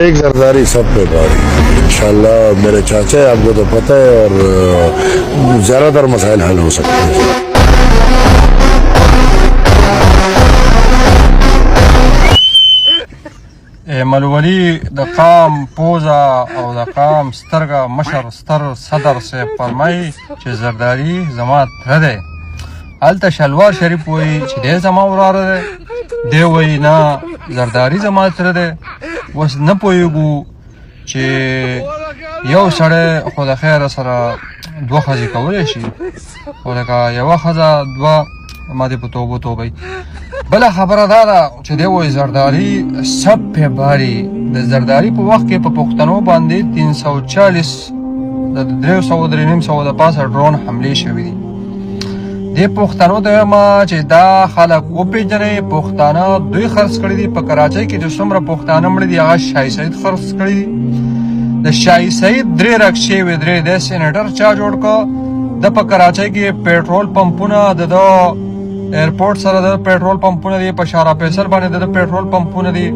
एक जरदारी सब पे भारी इंशाल्लाह। मेरे चाचा है, आपको तो पता है, और ज़्यादातर मसाइल हल हो सकते हैं। ملولي د قام پوزا او د قام سترګه مشر ستر صدر سے فرمای چې زرداری زما تره دی. هلته شلوار شریف وایي چې دی زما وراره دی، دی وایي نه زرداری زما تره دی. اوس نه پوهېږو چې یو سړی خو د خیره سره دوه ښځې کولی شي، خو لکه یوه ښځه دوه ما دې په توبو توبئ. بله خبره دا ده چې دی وایي زرداری سب پې باري. د زرداری په وخت کې په پښتنو باندې 340 د 300 د پاسه ډرون حملې شوي دي. دې پښتنو ته وایم چې دا خلک وپېژنئ، پښتانه دوی خرڅ کړي دي. په کراچۍ کې چې څومره پښتانه مړي دي هغه شاهي سعید خرڅ کړي دي. د شاهي سعید 3 رکشې وې، 3 د سینیټر چا جوړ کړ. د په کراچۍ کې پېټرول پمپونه د ایرپورټ سره د پېټرول پمپونه دي، په شارع فیصل باندې د پېټرول پمپونه دي.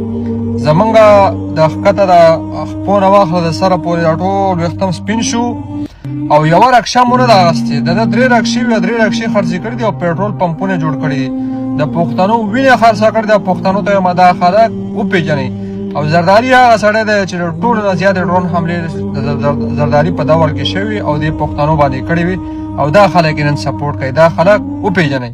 زمونږ د ښکته د خپو نه واخله د سره پورې دا ټول ویښتم سپین شو او یوه رکشه مو نه ده اخیستې. د 3 رکشې وې، 3 رکشې خرڅې کړي دي او پېټرول پمپونه جوړ کړي دي. د پښتنو وینې خرڅه کړې ده. پښتنو ته وایم دا خلک وپېژنئ. او زرداري هغه سړی دی چې د ټولو نه زیاتې ډرون حملې د زرداري په دور کې شوي او دې پښتنو باندې کړې وي او دا خلک یې نن سپورټ کوي. دا خلک وپېژنئ.